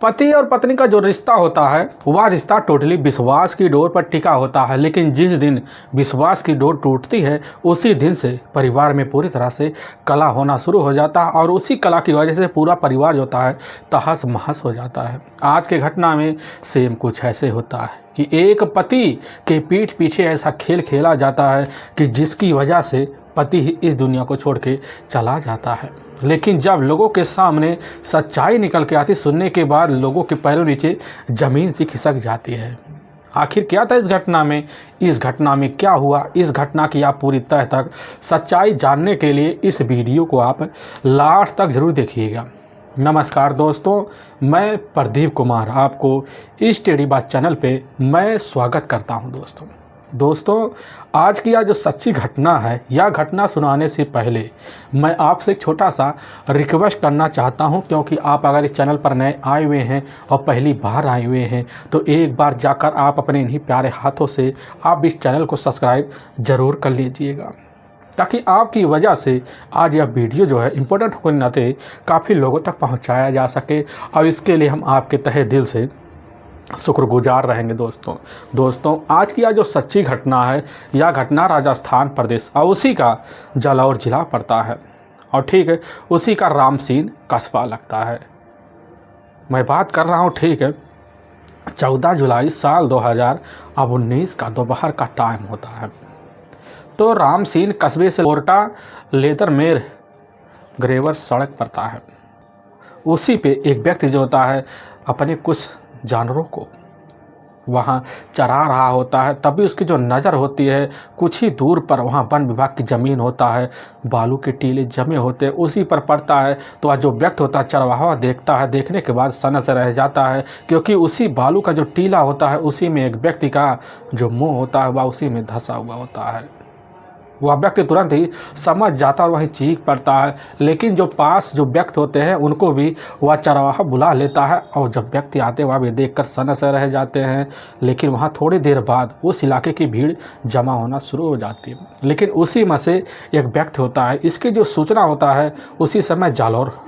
पति और पत्नी का जो रिश्ता होता है वह रिश्ता टोटली विश्वास की डोर पर टिका होता है। लेकिन जिस दिन विश्वास की डोर टूटती है उसी दिन से परिवार में पूरी तरह से कलह होना शुरू हो जाता है और उसी कलह की वजह से पूरा परिवार जो होता है तहस महस हो जाता है। आज के घटना में सेम कुछ ऐसे होता है कि एक पति के पीठ पीछे ऐसा खेल खेला जाता है कि जिसकी वजह से पति ही इस दुनिया को छोड़ के चला जाता है। लेकिन जब लोगों के सामने सच्चाई निकल के आती, सुनने के बाद लोगों के पैरों नीचे ज़मीन सी खिसक जाती है। आखिर क्या था इस घटना में, इस घटना में क्या हुआ, इस घटना की आप पूरी तह तक सच्चाई जानने के लिए इस वीडियो को आप लास्ट तक ज़रूर देखिएगा। नमस्कार दोस्तों, मैं प्रदीप कुमार आपको इस टेढ़ी बात चैनल पे मैं स्वागत करता हूं। दोस्तों आज की यह जो सच्ची घटना है, यह घटना सुनाने से पहले मैं आपसे एक छोटा सा रिक्वेस्ट करना चाहता हूं, क्योंकि आप अगर इस चैनल पर नए आए हुए हैं और पहली बार आए हुए हैं तो एक बार जाकर आप अपने इन्हीं प्यारे हाथों से आप इस चैनल को सब्सक्राइब ज़रूर कर लीजिएगा, ताकि आपकी वजह से आज यह वीडियो जो है इम्पोर्टेंट होने के नाते काफ़ी लोगों तक पहुंचाया जा सके, और इसके लिए हम आपके तहे दिल से शुक्रगुजार रहेंगे। दोस्तों आज की यह जो सच्ची घटना है, यह घटना राजस्थान प्रदेश और उसी का जालौर जिला पड़ता है, और ठीक है उसी का रामसीन कस्बा लगता है। मैं बात कर रहा हूँ ठीक है 14 जुलाई साल 2019 का दोपहर का टाइम होता है। तो रामसीन कस्बे से कोरटा लेदरमेर ग्रेवर सड़क पड़ता है। उसी पे एक व्यक्ति जो होता है अपने कुछ जानवरों को वहाँ चरा रहा होता है। तभी उसकी जो नज़र होती है कुछ ही दूर पर वहाँ वन विभाग की ज़मीन होता है, बालू के टीले जमे होते हैं, उसी पर पड़ता है। तो वह जो व्यक्ति होता है चरवाहा देखता है, देखने के बाद सन्न से रह जाता है, क्योंकि उसी बालू का जो टीला होता है उसी में एक व्यक्ति का जो मुँह होता है वह उसी में धंसा हुआ होता है। वह व्यक्ति तुरंत ही समझ जाता है और वहीं चीख पड़ता है। लेकिन जो पास जो व्यक्ति होते हैं उनको भी वह चरवाहा बुला लेता है, और जब व्यक्ति आते वह भी देखकर सन्न से रह जाते हैं। लेकिन वहाँ थोड़ी देर बाद उस इलाके की भीड़ जमा होना शुरू हो जाती है। लेकिन उसी में से एक व्यक्ति होता है, इसकी जो सूचना होता है उसी समय जालौर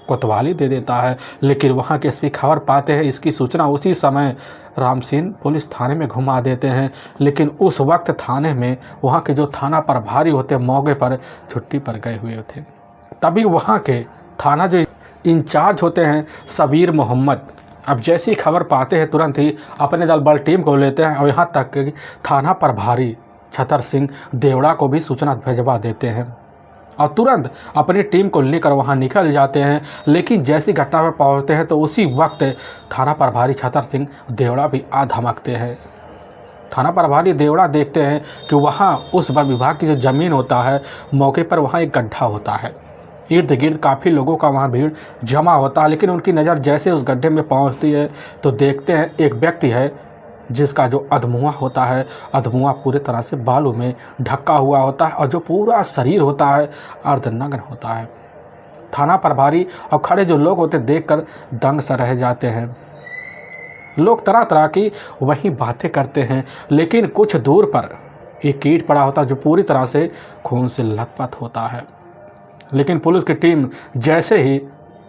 कोतवाली दे देता है। लेकिन वहाँ के एसपी खबर पाते हैं, इसकी सूचना उसी समय रामसीन पुलिस थाने में घुमा देते हैं। लेकिन उस वक्त थाने में वहाँ के जो थाना प्रभारी होते मौके पर छुट्टी पर गए हुए थे। तभी वहाँ के थाना जो इंचार्ज होते हैं सबीर मोहम्मद, अब जैसी खबर पाते हैं तुरंत ही अपने दल बल टीम को लेते हैं और यहाँ तक कि थाना प्रभारी छतर सिंह देवड़ा को भी सूचना भिजवा देते हैं और तुरंत अपनी टीम को लेकर वहां निकल जाते हैं। लेकिन जैसी घटना पर पहुंचते हैं तो उसी वक्त थाना प्रभारी छतर सिंह देवड़ा भी आ धमकते हैं। थाना प्रभारी देवड़ा देखते हैं कि वहां उस वन विभाग की जो ज़मीन होता है मौके पर वहां एक गड्ढा होता है, इर्द गिर्द काफ़ी लोगों का वहाँ भीड़ जमा होता है। लेकिन उनकी नज़र जैसे उस गड्ढे में पहुँचती है तो देखते हैं एक व्यक्ति है जिसका जो अधमुआ होता है, अधमुआ पूरी तरह से बालू में ढका हुआ होता है और जो पूरा शरीर होता है अर्धनग्न होता है। थाना प्रभारी और खड़े जो लोग होते देखकर दंग से रह जाते हैं। लोग तरह तरह की वही बातें करते हैं। लेकिन कुछ दूर पर एक कीट पड़ा होता है जो पूरी तरह से खून से लथपथ होता है। लेकिन पुलिस की टीम जैसे ही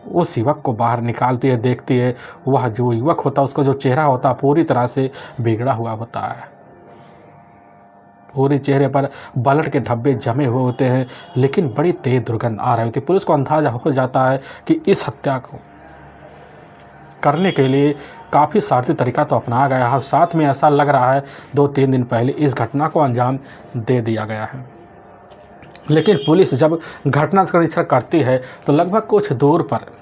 उस युवक को बाहर निकालती है, देखती है वह जो युवक होता है उसका जो चेहरा होता है पूरी तरह से बिगड़ा हुआ होता है। पूरे चेहरे पर ब्लड के धब्बे जमे हुए होते हैं। लेकिन बड़ी तेज दुर्गंध आ रही होती है। पुलिस को अंदाजा हो जाता है कि इस हत्या को करने के लिए काफ़ी सार्थी तरीका तो अपनाया गया है। साथ में ऐसा लग रहा है 2-3 दिन पहले इस घटना को अंजाम दे दिया गया है। लेकिन पुलिस जब घटना करती है तो लगभग कुछ दूर पर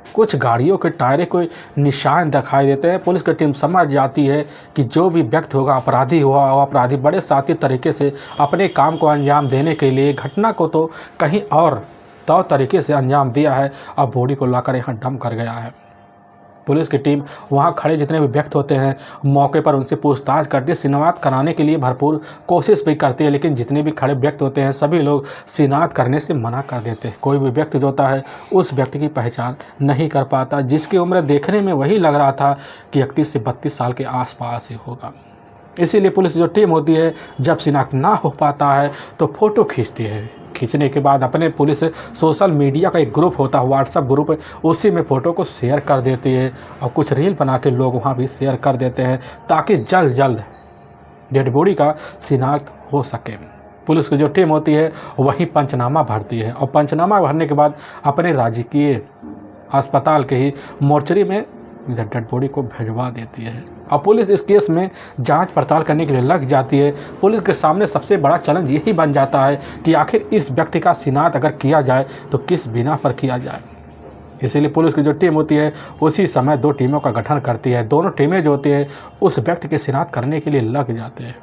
कुछ गाड़ियों के टायरे को निशान दिखाई देते हैं। पुलिस की टीम समझ जाती है कि जो भी व्यक्ति होगा अपराधी हुआ, वो अपराधी बड़े साथी तरीके से अपने काम को अंजाम देने के लिए घटना को तो कहीं और तौर तरीके से अंजाम दिया है और बॉडी को लाकर यहाँ डंप कर गया है। पुलिस की टीम वहां खड़े जितने भी व्यक्ति होते हैं मौके पर उनसे पूछताछ करती है, शिनाख्त कराने के लिए भरपूर कोशिश भी करती है। लेकिन जितने भी खड़े व्यक्ति होते हैं सभी लोग शिनाख्त करने से मना कर देते हैं। कोई भी व्यक्ति जो होता है उस व्यक्ति की पहचान नहीं कर पाता, जिसकी उम्र देखने में वही लग रहा था कि 31 से 32 साल के आसपास ही होगा। इसीलिए पुलिस जो टीम होती है जब शिनाख्त ना हो पाता है तो फ़ोटो खींचती है खींचने के बाद अपने पुलिस सोशल मीडिया का एक ग्रुप होता है, व्हाट्सएप ग्रुप, उसी में फ़ोटो को शेयर कर देती है और कुछ रील बना के लोग वहाँ भी शेयर कर देते हैं ताकि जल्द जल्द डेड बॉडी का शिनाख्त हो सके। पुलिस की जो टीम होती है वहीं पंचनामा भरती है और पंचनामा भरने के बाद अपने राजकीय अस्पताल के ही मोर्चरी में इधर डेड बॉडी को भिजवा देती है और पुलिस इस केस में जांच पड़ताल करने के लिए लग जाती है। पुलिस के सामने सबसे बड़ा चैलेंज यही बन जाता है कि आखिर इस व्यक्ति का शिनाख्त अगर किया जाए तो किस बिना पर किया जाए। इसीलिए पुलिस की जो टीम होती है उसी समय 2 टीमों का गठन करती है। दोनों टीमें जो होती हैं उस व्यक्ति के शिनाख्त करने के लिए लग जाते हैं।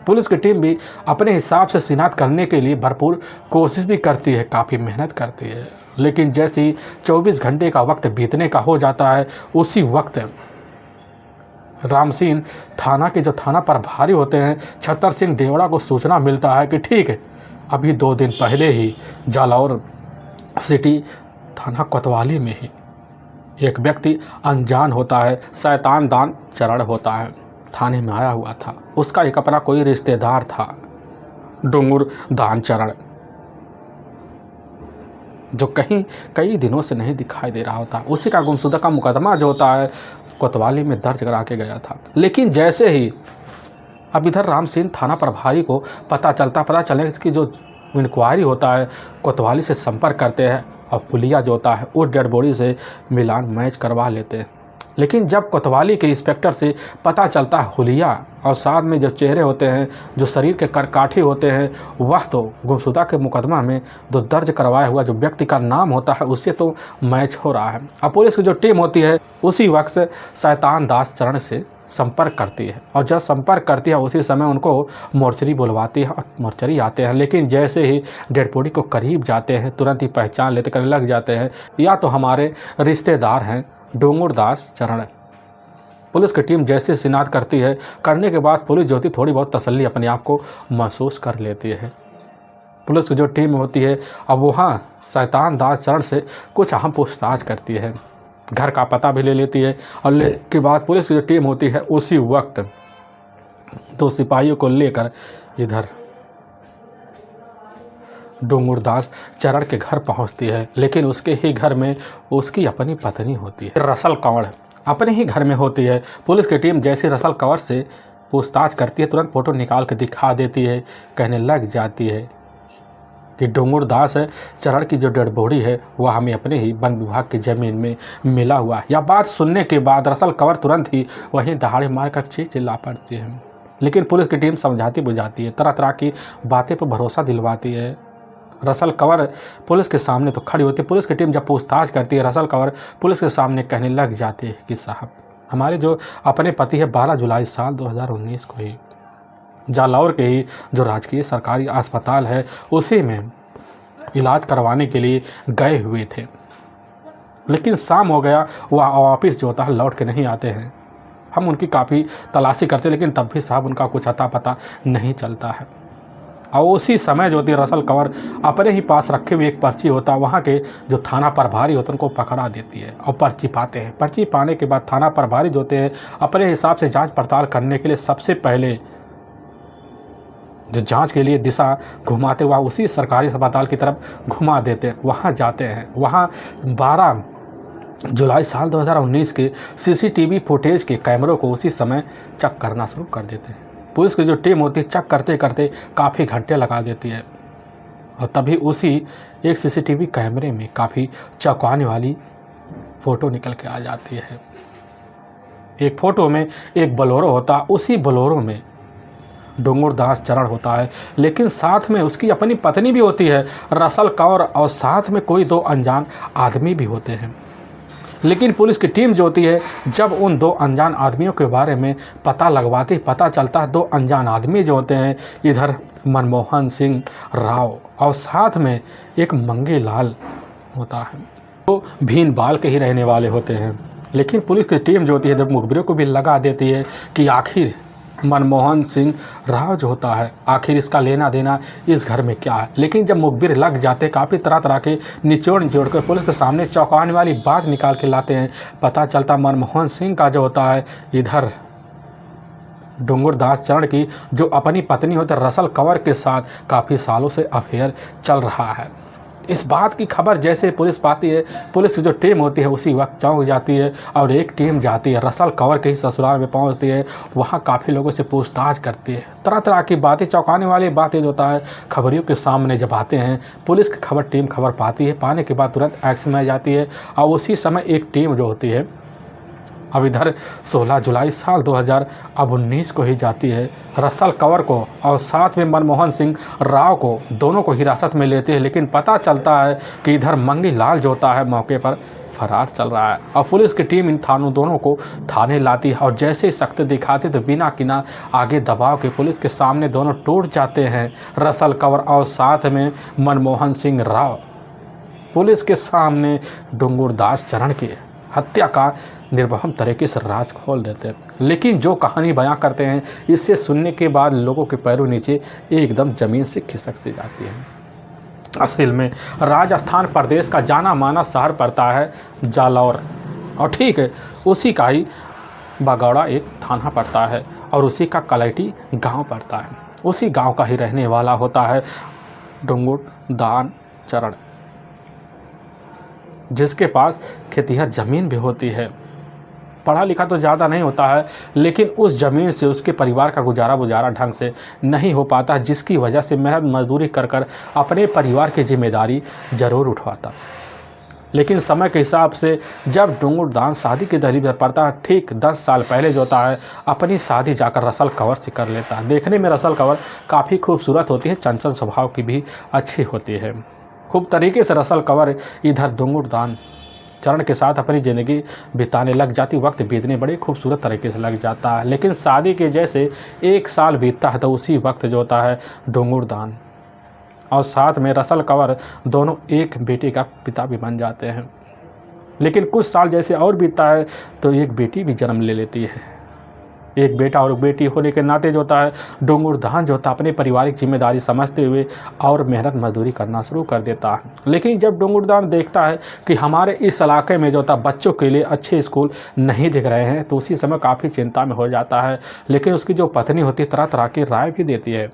पुलिस की टीम भी अपने हिसाब से शिनाख्त करने के लिए भरपूर कोशिश भी करती है, काफ़ी मेहनत करती है, लेकिन जैसे ही 24 घंटे का वक्त बीतने का हो जाता है उसी वक्त रामसीन थाना के जो थाना प्रभारी होते हैं छतर सिंह देवड़ा को सूचना मिलता है कि ठीक है, अभी 2 दिन पहले ही जालौर सिटी थाना कोतवाली में ही एक व्यक्ति अनजान होता है, शैतान दान चरण होता है, थाने में आया हुआ था। उसका एक अपना कोई रिश्तेदार था, डुंगुर दान चरण, जो कई दिनों से नहीं दिखाई दे रहा होता। उसी का गुमशुदा का मुकदमा जो होता है कोतवाली में दर्ज करा के गया था। लेकिन जैसे ही अब इधर रामसिंह थाना प्रभारी को पता चले इसकी जो इंक्वायरी होता है कोतवाली से संपर्क करते हैं और हुलिया जो होता है उस डेड बॉडी से मिलान मैच करवा लेते हैं। लेकिन जब कोतवाली के इंस्पेक्टर से पता चलता है हुलिया और साथ में जो चेहरे होते हैं, जो शरीर के करकाठे होते हैं, वह तो गुमशुदा के मुकदमा में जो दर्ज करवाया हुआ जो व्यक्ति का नाम होता है उससे तो मैच हो रहा है। अब पुलिस की जो टीम होती है उसी वक्त शैतान दास चरण से संपर्क करती है और जब संपर्क करती है उसी समय उनको मोर्चरी बुलवाती है और मोर्चरी आते हैं। लेकिन जैसे ही डेड बॉडी को करीब जाते हैं तुरंत ही पहचान लेते करने लग जाते हैं या तो हमारे रिश्तेदार हैं डोंगुर दास चरण। पुलिस की टीम जैसे शिनाख्त करने के बाद पुलिस जो होती थोड़ी बहुत तसल्ली अपने आप को महसूस कर लेती है। पुलिस की जो टीम होती है अब वहाँ शैतान दास चरण से कुछ अहम पूछताछ करती है, घर का पता भी ले लेती है और के बाद पुलिस की जो टीम होती है उसी वक्त 2 सिपाहियों को लेकर इधर डोंगुरदास चरण के घर पहुंचती है। लेकिन उसके ही घर में उसकी अपनी पत्नी होती है, रसल कंवर अपने ही घर में होती है। पुलिस की टीम जैसे रसल कंवर से पूछताछ करती है तुरंत फ़ोटो निकाल के दिखा देती है, कहने लग जाती है कि डोंगुरदास चरण की जो डेड बॉडी है वह हमें अपने ही वन विभाग की ज़मीन में मिला हुआ है। यह बात सुनने के बाद रसल कंवर तुरंत ही वहीं दहाड़े मारकर चिल्ला पड़ती है। लेकिन पुलिस की टीम समझाती बुझाती है, तरह तरह की बातें पर भरोसा दिलवाती है। रसल कंवर पुलिस के सामने तो खड़ी होती है। पुलिस की टीम जब पूछताछ करती है रसल कंवर पुलिस के सामने कहने लग जाती है कि साहब हमारे जो अपने पति है 12 जुलाई साल 2019 को ही जालौर के ही जो राजकीय सरकारी अस्पताल है उसी में इलाज करवाने के लिए गए हुए थे। लेकिन शाम हो गया, वह वापस जो होता है लौट के नहीं आते हैं। हम उनकी काफ़ी तलाशी करते लेकिन तब भी साहब उनका कुछ अता पता नहीं चलता है। और उसी समय जो होती है रसल कंवर अपने ही पास रखे हुए एक पर्ची होता है, वहाँ के जो थाना प्रभारी होते हैं उनको पकड़ा देती है और पर्ची पाते हैं। पर्ची पाने के बाद थाना प्रभारी जो होते हैं अपने हिसाब से जांच पड़ताल करने के लिए सबसे पहले जो जांच के लिए दिशा घुमाते हुआ उसी सरकारी अस्पताल की तरफ घुमा देते हैं। वहाँ जाते हैं, वहाँ 12 जुलाई साल 2019 के CCTV फुटेज के कैमरों को उसी समय चेक करना शुरू कर देते हैं। पुलिस की जो टीम होती है चेक करते करते काफ़ी घंटे लगा देती है और तभी उसी एक CCTV कैमरे में काफ़ी चौंकाने वाली फ़ोटो निकल के आ जाती है। एक फ़ोटो में एक बोलेरो होता, उसी बोलेरो में डोंगुरदास चरण होता है, लेकिन साथ में उसकी अपनी पत्नी भी होती है रसल कंवर और साथ में कोई 2 अनजान आदमी भी होते हैं। लेकिन पुलिस की टीम जो होती है जब उन 2 अनजान आदमियों के बारे में पता लगवाती पता चलता है 2 अनजान आदमी जो होते हैं इधर मनमोहन सिंह राव और साथ में एक मंगे लाल होता है, तो भीनबाल के ही रहने वाले होते हैं। लेकिन पुलिस की टीम जो होती है जब मुखबिरों को भी लगा देती है कि आखिर मनमोहन सिंह राव जो होता है आखिर इसका लेना देना इस घर में क्या है। लेकिन जब मुखबिर लग जाते काफ़ी तरह तरह के निचोड़ कर पुलिस के सामने चौंकाने वाली बात निकाल के लाते हैं। पता चलता मनमोहन सिंह का जो होता है इधर डोंगुर दास चरण की जो अपनी पत्नी होते रसल कंवर के साथ काफ़ी सालों से अफेयर चल रहा है। इस बात की खबर जैसे पुलिस पाती है, पुलिस की जो टीम होती है उसी वक्त चौंक जाती है और एक टीम जाती है रसल कंवर के ही ससुराल में पहुंचती है। वहां काफ़ी लोगों से पूछताछ करती है, तरह तरह की बातें, चौंकाने वाली बातें जो होता है खबरियों के सामने जब आते हैं, पुलिस की खबर टीम खबर पाती है, पाने के बाद तुरंत एक्शन में आ जाती है। और उसी समय एक टीम जो होती है अब इधर 16 जुलाई साल 2019 को ही जाती है रसल कंवर को और साथ में मनमोहन सिंह राव को, दोनों को हिरासत में लेते हैं। लेकिन पता चलता है कि इधर मंगी लाल जो होता है मौके पर फरार चल रहा है और पुलिस की टीम इन दोनों को थाने लाती है और जैसे ही सख्त दिखाते तो बिना किना आगे दबाव के पुलिस के सामने दोनों टूट जाते हैं। रसल कंवर और साथ में मनमोहन सिंह राव पुलिस के सामने डोंगुर दास चरण की हत्या का निर्मम तरीके से राज खोल देते हैं। लेकिन जो कहानी बयां करते हैं इससे सुनने के बाद लोगों के पैरों नीचे एकदम ज़मीन से खिसक सी जाती है। असल में राजस्थान प्रदेश का जाना माना शहर पड़ता है जालौर और ठीक है उसी का ही बगौड़ा एक थाना पड़ता है और उसी का कलैटी गांव पड़ता है। उसी गांव का ही रहने वाला होता है डोंगुर दान चरण, जिसके पास खेतिहर ज़मीन भी होती है। पढ़ा लिखा तो ज़्यादा नहीं होता है लेकिन उस ज़मीन से उसके परिवार का गुजारा ढंग से नहीं हो पाता, जिसकी वजह से मेहनत मजदूरी कर कर अपने परिवार की जिम्मेदारी ज़रूर उठवाता। लेकिन समय के हिसाब से जब डोंगुर दान शादी की दहलीज पर पड़ता है, ठीक 10 साल पहले जो होता है अपनी शादी जाकर रसल कंवर से कर लेता है। देखने में रसल कंवर काफ़ी खूबसूरत होती है, चंचल स्वभाव की भी अच्छी होती है। खूब तरीके से रसल कंवर इधर डोंगुर दान चरण के साथ अपनी ज़िंदगी बिताने लग जाती, वक्त बीतने बड़े खूबसूरत तरीके से लग जाता है। लेकिन शादी के जैसे 1 साल बीतता है तो उसी वक्त जो होता है डोंगुर दान और साथ में रसल कंवर दोनों एक बेटे का पिता भी बन जाते हैं। लेकिन कुछ साल जैसे और बीतता है तो एक बेटी भी जन्म ले लेती है। एक बेटा और बेटी होने के नाते जो होता है डोंगुर दान जो होता है अपनी पारिवारिक जिम्मेदारी समझते हुए और मेहनत मजदूरी करना शुरू कर देता है। लेकिन जब डोंगुर दान देखता है कि हमारे इस इलाके में जो होता है बच्चों के लिए अच्छे स्कूल नहीं दिख रहे हैं तो उसी समय काफ़ी चिंता में हो जाता है। लेकिन उसकी जो पत्नी होती है तरह तरह की राय भी देती है,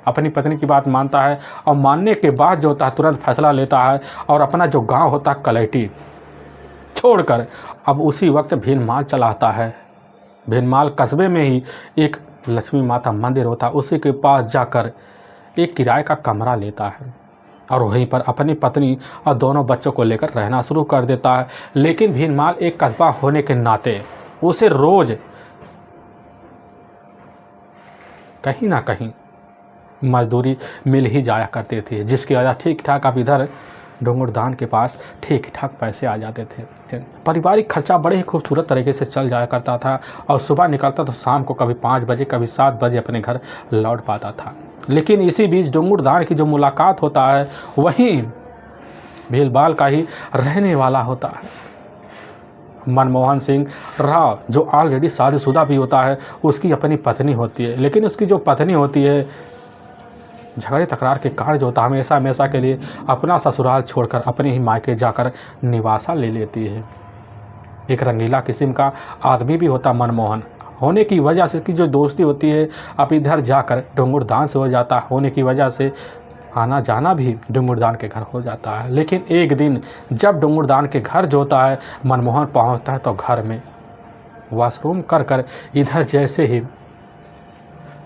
अपनी पत्नी की बात मानता है और मानने के बाद जो होता है तुरंत फैसला लेता है और अपना जो गाँव होता है कलैटी छोड़कर अब उसी वक्त भीनमाल चलाता है। भीनमाल कस्बे में ही एक लक्ष्मी माता मंदिर होता है, उसी के पास जाकर एक किराए का कमरा लेता है और वहीं पर अपनी पत्नी और दोनों बच्चों को लेकर रहना शुरू कर देता है। लेकिन भीनमाल एक कस्बा होने के नाते उसे रोज़ कहीं ना कहीं मजदूरी मिल ही जाया करती थी, जिसकी वजह ठीक ठाक अब इधर डोंगुर दान के पास ठीक ठाक पैसे आ जाते थे। पारिवारिक खर्चा बड़े ही खूबसूरत तरीके से चल जाया करता था और सुबह निकलता तो शाम को कभी 5 बजे कभी 7 बजे अपने घर लौट पाता था। लेकिन इसी बीच डोंगुर दान की जो मुलाकात होता है वहीं भीलवाल का ही रहने वाला होता है मनमोहन सिंह राव, जो ऑलरेडी शादीशुदा भी होता है। उसकी अपनी पत्नी होती है, लेकिन उसकी जो पत्नी होती है झगड़े तकरार के कारण जो होता है हमेशा के लिए अपना ससुराल छोड़कर अपने ही मायके जाकर निवासा ले लेती है। एक रंगीला किस्म का आदमी भी होता मनमोहन होने की वजह से, इसकी जो दोस्ती होती है अब इधर जाकर डोंगुर दान से हो जाता होने की वजह से आना जाना भी डोंगुर दान के घर हो जाता है। लेकिन एक दिन जब डोंगुर दान के घर जो होता है मनमोहन पहुंचता है तो घर में वॉशरूम कर इधर जैसे ही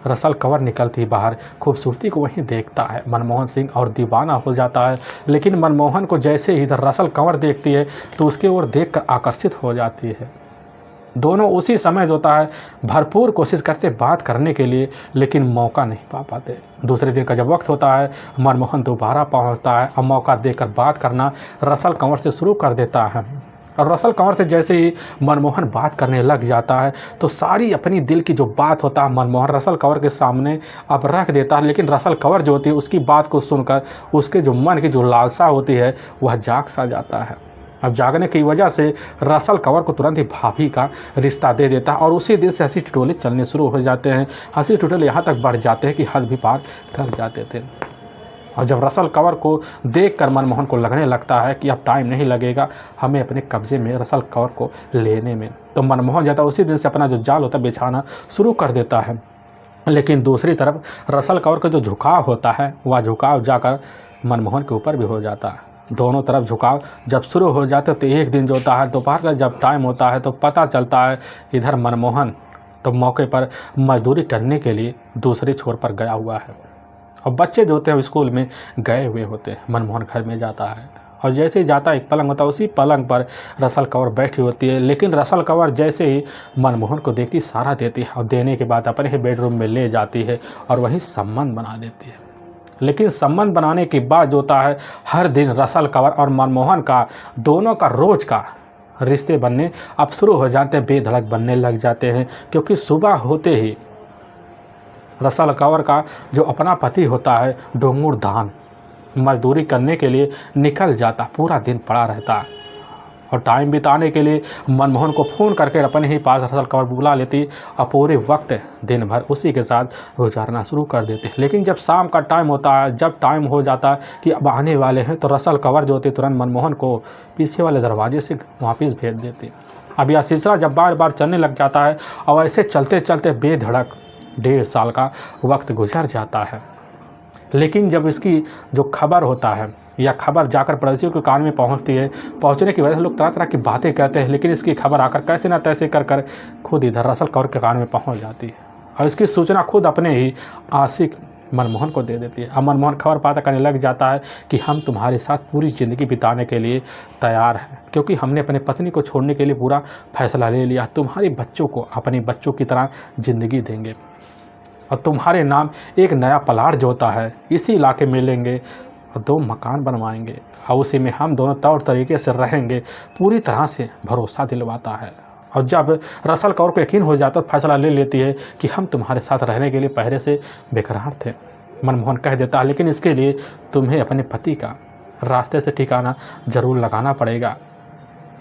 रसल कंवर निकलती बाहर खूबसूरती को वहीं देखता है मनमोहन सिंह और दीवाना हो जाता है। लेकिन मनमोहन को जैसे ही इधर रसल कंवर देखती है तो उसके ओर देखकर आकर्षित हो जाती है। दोनों उसी समय जो होता है भरपूर कोशिश करते बात करने के लिए, लेकिन मौका नहीं पा पाते। दूसरे दिन का जब वक्त होता है मनमोहन दोबारा पहुंचता है और मौका देकर बात करना रसल कंवर से शुरू कर देता है। और रसल कंवर से जैसे ही मनमोहन बात करने लग जाता है तो सारी अपनी दिल की जो बात होता है मनमोहन रसल कंवर के सामने अब रख देता है। लेकिन रसल कंवर जो होती है उसकी बात को सुनकर उसके जो मन की जो लालसा होती है वह जाग सा जाता है। अब जागने की वजह से रसल कंवर को तुरंत ही भाभी का रिश्ता दे देता है और उसी दिन से हंसी ठिठोले चलने शुरू हो जाते हैं। हंसी ठिठोले यहाँ तक बढ़ जाते हैं कि हद भी पार कर जाते थे। और जब रसल कंवर को देखकर मनमोहन को लगने लगता है कि अब टाइम नहीं लगेगा हमें अपने कब्जे में रसल कंवर को लेने में, तो मनमोहन जाता उसी दिन से अपना जो जाल होता है बिछाना शुरू कर देता है। लेकिन दूसरी तरफ रसल कंवर का जो झुकाव होता है वह झुकाव जाकर मनमोहन के ऊपर भी हो जाता है। दोनों तरफ झुकाव जब शुरू हो जाते तो एक दिन जो होता है दोपहर का जब टाइम होता है तो पता चलता है इधर मनमोहन तो मौके पर मजदूरी करने के लिए दूसरे छोर पर गया हुआ है और बच्चे जो होते हैं स्कूल में गए हुए होते हैं। मनमोहन घर में जाता है और जैसे ही जाता एक पलंग होता है उसी पलंग पर रसल कंवर बैठी होती है। लेकिन रसल कंवर जैसे ही मनमोहन को देखती इशारा देती है और देने के बाद अपने ही बेडरूम में ले जाती है और वहीं संबंध बना देती है। लेकिन संबंध बनाने के बाद जो होता है हर दिन रसल कंवर और मनमोहन का दोनों का रोज का रिश्ते बनने अब शुरू हो जाते हैं, बेधड़क बनने लग जाते हैं। क्योंकि सुबह होते ही रसल कंवर का जो अपना पति होता है डोंगुर दान मजदूरी करने के लिए निकल जाता, पूरा दिन पड़ा रहता और टाइम बिताने के लिए मनमोहन को फ़ोन करके अपने ही पास रसल कंवर बुला लेती और पूरे वक्त दिन भर उसी के साथ गुजारना शुरू कर देते। लेकिन जब शाम का टाइम होता है, जब टाइम हो जाता है कि अब आने वाले हैं, तो रसल कंवर जो होती तुरंत मनमोहन को पीछे वाले दरवाजे से वापस भेज देती। अब यह सिलसिला जब बार बार चलने लग जाता है और ऐसे चलते चलते बेधड़क 1.5 साल का वक्त गुजर जाता है। लेकिन जब इसकी जो खबर होता है या खबर जाकर पड़ोसियों के कान में पहुंचती है, पहुंचने की वजह से लोग तरह तरह की बातें कहते हैं। लेकिन इसकी खबर आकर कैसे ना तैसे कर कर खुद इधर रसल कंवर के कान में पहुंच जाती है और इसकी सूचना खुद अपने ही आशिक मनमोहन को दे देती है। अब मनमोहन खबर पाता करने लग जाता है कि हम तुम्हारे साथ पूरी ज़िंदगी बिताने के लिए तैयार हैं, क्योंकि हमने अपने पत्नी को छोड़ने के लिए पूरा फैसला ले लिया। तुम्हारे बच्चों को अपने बच्चों की तरह ज़िंदगी देंगे और तुम्हारे नाम एक नया प्लाट जो होता है इसी इलाके में लेंगे और 2 मकान बनवाएंगे और उसी में हम दोनों तौर तरीके से रहेंगे, पूरी तरह से भरोसा दिलवाता है। और जब रसल कंवर को यकीन हो जाता तो फैसला ले लेती है कि हम तुम्हारे साथ रहने के लिए पहले से बेकरार थे। मनमोहन कह देता है लेकिन इसके लिए तुम्हें अपने पति का रास्ते से ठिकाना ज़रूर लगाना पड़ेगा।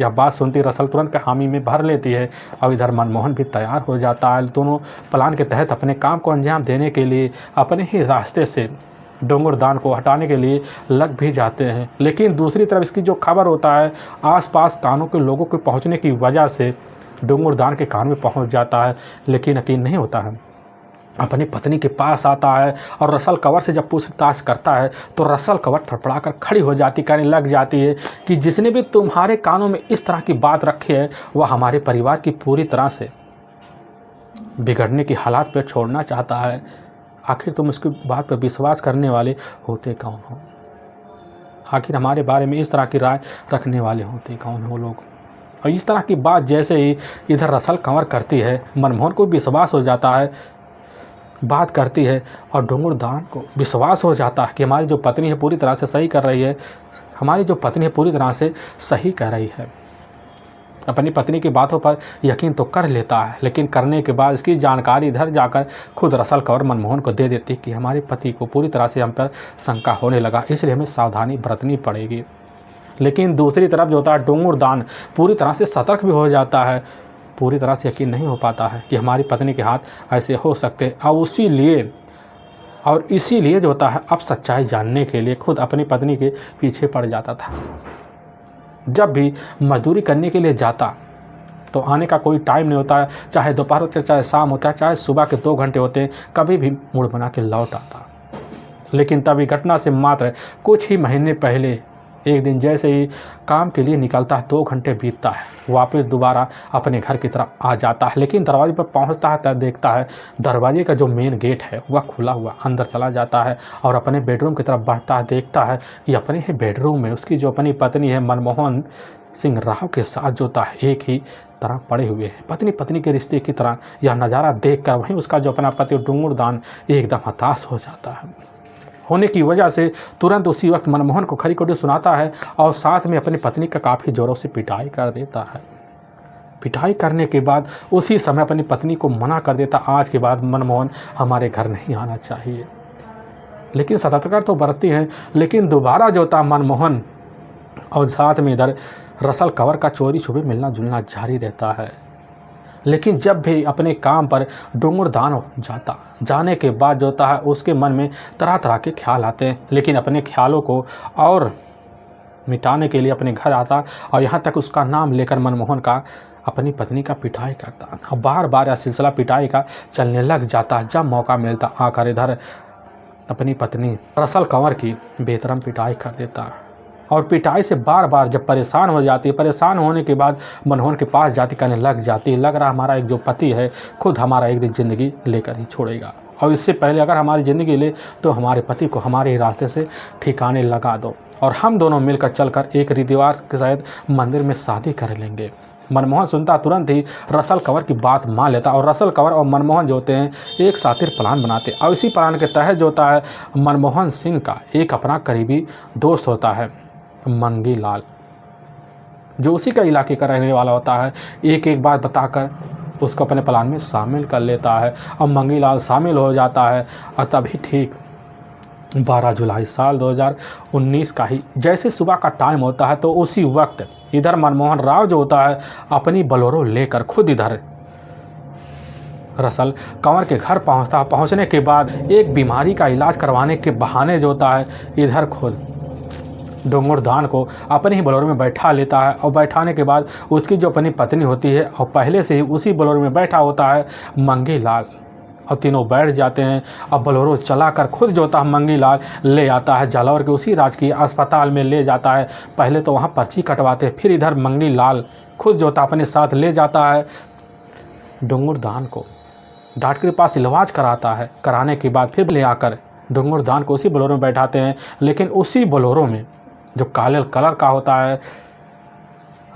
यह बात सुनती रसल तुरंत के हामी में भर लेती है और इधर मनमोहन भी तैयार हो जाता है। दोनों प्लान के तहत अपने काम को अंजाम देने के लिए अपने ही रास्ते से डोंगुर दान को हटाने के लिए लग भी जाते हैं। लेकिन दूसरी तरफ इसकी जो खबर होता है आसपास कानों के लोगों के पहुंचने की वजह से डोंगुर दान के कान में पहुंच जाता है। लेकिन यकीन नहीं होता है, अपनी पत्नी के पास आता है और रसल कंवर से जब पूछताछ करता है तो रसल कंवर थड़पड़ा कर खड़ी हो जाती, कहने लग जाती है कि जिसने भी तुम्हारे कानों में इस तरह की बात रखी है वह हमारे परिवार की पूरी तरह से बिगड़ने की हालात पर छोड़ना चाहता है। आखिर तुम उसकी बात पर विश्वास करने वाले होते कौन हो? आखिर हमारे बारे में इस तरह की राय रखने वाले होते कौन हो लोग? और इस तरह की बात जैसे ही इधर रसल कंवर करती है मनमोहन को विश्वास हो जाता है, बात करती है और डोंगुर दान को विश्वास हो जाता है कि हमारी जो पत्नी है पूरी तरह से सही कर रही है, हमारी जो पत्नी है पूरी तरह से सही कह रही है। अपनी पत्नी की बातों पर यकीन तो कर लेता है, लेकिन करने के बाद इसकी जानकारी इधर जाकर खुद रसल कंवर मनमोहन को दे देती कि हमारे पति को पूरी तरह से हम पर शंका होने लगा, इसलिए हमें सावधानी बरतनी पड़ेगी। लेकिन दूसरी तरफ जो होता है डोंगुर दान पूरी तरह से सतर्क भी हो जाता है, पूरी तरह से यकीन नहीं हो पाता है कि हमारी पत्नी के हाथ ऐसे हो सकते और इसीलिए जो होता है अब सच्चाई जानने के लिए खुद अपनी पत्नी के पीछे पड़ जाता था। जब भी मजदूरी करने के लिए जाता तो आने का कोई टाइम नहीं होता है, चाहे दोपहर होते चाहे शाम होता है, चाहे सुबह के 2 घंटे होते हैं, कभी भी मूड बना के लौट आता। लेकिन तभी घटना से मात्र कुछ ही महीने पहले एक दिन जैसे ही काम के लिए निकलता है, 2 घंटे बीतता है, वापस दोबारा अपने घर की तरफ आ जाता है। लेकिन दरवाजे पर पहुंचता है तब देखता है दरवाजे का जो मेन गेट है वह खुला हुआ, अंदर चला जाता है और अपने बेडरूम की तरफ बढ़ता है। देखता है कि अपने ही बेडरूम में उसकी जो अपनी पत्नी है मनमोहन सिंह राव के साथ जो होता है एक ही तरह पड़े हुए हैं। पत्नी के रिश्ते की तरह यह नज़ारा देख कर वहीं उसका जो अपना पति डोंगुर दान एकदम हताश हो जाता है। होने की वजह से तुरंत उसी वक्त मनमोहन को खरी खोटी सुनाता है और साथ में अपनी पत्नी का काफ़ी ज़ोरों से पिटाई कर देता है। पिटाई करने के बाद उसी समय अपनी पत्नी को मना कर देता, आज के बाद मनमोहन हमारे घर नहीं आना चाहिए। लेकिन सतर्कता तो बरतती हैं, लेकिन दोबारा जो होता मनमोहन और साथ में इधर रसल कंवर का चोरी छुपे मिलना जुलना जारी रहता है। लेकिन जब भी अपने काम पर डोंगरदान जाने के बाद जो होता है उसके मन में तरह तरह के ख्याल आते हैं, लेकिन अपने ख्यालों को और मिटाने के लिए अपने घर आता और यहाँ तक उसका नाम लेकर मनमोहन का अपनी पत्नी का पिटाई करता और बार बार यह सिलसिला पिटाई का चलने लग जाता। जब मौका मिलता आकर इधर अपनी पत्नी रसल कंवर की बेतरम पिटाई कर देता और पिटाई से बार बार जब परेशान हो जाती है, परेशान होने के बाद मनमोहन के पास जाती कहने लग जाती, लग रहा हमारा एक जो पति है खुद हमारा एक दिन ज़िंदगी लेकर ही छोड़ेगा और इससे पहले अगर हमारी ज़िंदगी ले तो हमारे पति को हमारे ही रास्ते से ठिकाने लगा दो और हम दोनों मिलकर चलकर एक रीतिवार के साथ मंदिर में शादी कर लेंगे। मनमोहन सुनता तुरंत ही रसल कंवर की बात मान लेता और रसल कंवर और मनमोहन जो होते हैं एक सातिर प्लान बनाते और इसी प्लान के तहत जो होता है मनमोहन सिंह का एक अपना करीबी दोस्त होता है मंगी लाल, जो उसी का इलाके का रहने वाला होता है। एक एक बात बताकर उसको अपने प्लान में शामिल कर लेता है और मंगी लाल शामिल हो जाता है और तभी ठीक 12 जुलाई साल 2019 का ही जैसे सुबह का टाइम होता है तो उसी वक्त इधर मनमोहन राव जो होता है अपनी बोलेरो लेकर खुद इधर रसल कंवर के घर पहुंचता। पहुंचने के बाद एक बीमारी का इलाज करवाने के बहाने जो होता है इधर खुद डोंगरदान को अपने ही बोलेरो में बैठा लेता है और बैठाने के बाद उसकी जो अपनी पत्नी होती है और पहले से ही उसी बोलेरो में बैठा होता है मंगी लाल और तीनों बैठ जाते हैं। अब बोलेरो चलाकर खुद जो होता है मंगी लाल ले आता है जालौर के उसी राजकीय अस्पताल में ले जाता है। पहले तो वहाँ पर्ची कटवाते हैं, फिर इधर मंगी लाल खुद जो होता है अपने साथ ले जाता है डोंगरदान को डॉक्टर के पास इलाज कराता है। कराने के बाद फिर ले आकर डोंगरदान को उसी बोलेरो में बैठाते हैं, लेकिन उसी बोलेरो में जो काले कलर का होता है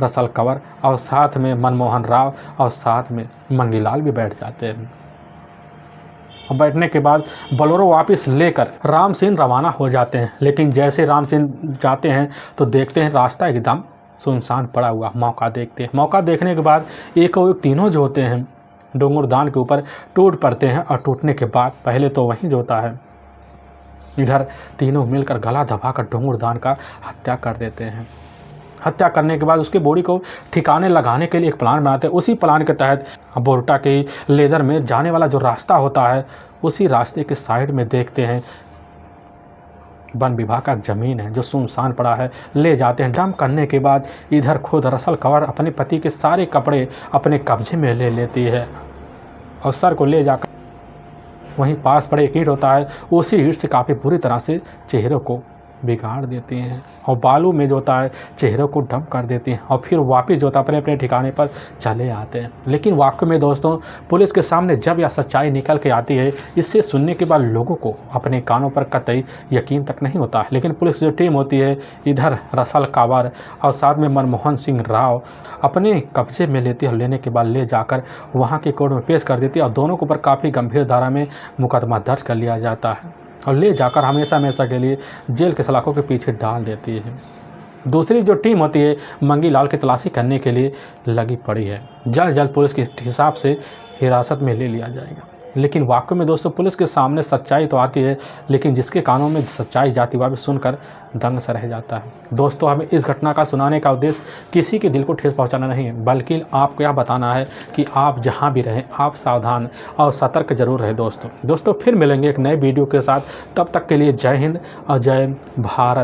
रसल कंवर और साथ में मनमोहन राव और साथ में मंगी लाल भी बैठ जाते हैं। और बैठने के बाद बोलेरो वापस लेकर राम सिंह रवाना हो जाते हैं। लेकिन जैसे राम सिंह जाते हैं तो देखते हैं रास्ता एकदम सुनसान पड़ा हुआ। मौका देखते हैं, मौका देखने के बाद एक तीनों जो होते हैं डोंगरदान के ऊपर टूट पड़ते हैं और टूटने के बाद पहले तो वहीं जो होता है इधर तीनों मिलकर गला दबाकर डोंगरदान का हत्या कर देते हैं। हत्या करने के बाद उसके बॉडी को ठिकाने लगाने के लिए एक प्लान बनाते हैं। उसी प्लान के तहत बोरटा के लेदर में जाने वाला जो रास्ता होता है उसी रास्ते के साइड में देखते हैं वन विभाग का ज़मीन है जो सुनसान पड़ा है, ले जाते हैं। डंप करने के बाद इधर खुद रसल कंवर अपने पति के सारे कपड़े अपने कब्जे में ले लेती है और सर को ले जाकर वहीं पास पड़े एक ईंट होता है उसी ईंट से काफ़ी बुरी तरह से चेहरे को बिगाड़ देती हैं और बालू में जो होता है चेहरे को डंप कर देती हैं और फिर वापस जो होता है अपने अपने ठिकाने पर चले आते हैं। लेकिन वाकई में दोस्तों पुलिस के सामने जब यह सच्चाई निकल के आती है, इससे सुनने के बाद लोगों को अपने कानों पर कतई यकीन तक नहीं होता है। लेकिन पुलिस जो टीम होती है इधर रसल कंवर और साथ में मनमोहन सिंह राव अपने कब्जे में लेती है और लेने के बाद ले जाकर वहाँ के कोर्ट में पेश कर देती है और दोनों के ऊपर काफ़ी गंभीर धारा में मुकदमा दर्ज कर लिया जाता है और ले जाकर हमेशा हमेशा के लिए जेल के सलाखों के पीछे डाल देती है। दूसरी जो टीम होती है मंगी लाल की तलाशी करने के लिए लगी पड़ी है। जल्द जल्द पुलिस के हिसाब से हिरासत में ले लिया जाएगा। लेकिन वाकई में दोस्तों पुलिस के सामने सच्चाई तो आती है, लेकिन जिसके कानों में सच्चाई जाती वह भी सुनकर दंग सा रह जाता है। दोस्तों हमें इस घटना का सुनाने का उद्देश्य किसी के दिल को ठेस पहुंचाना नहीं है, बल्कि आपको यह बताना है कि आप जहां भी रहें आप सावधान और सतर्क जरूर रहें। दोस्तों फिर मिलेंगे एक नए वीडियो के साथ, तब तक के लिए जय हिंद और जय भारत।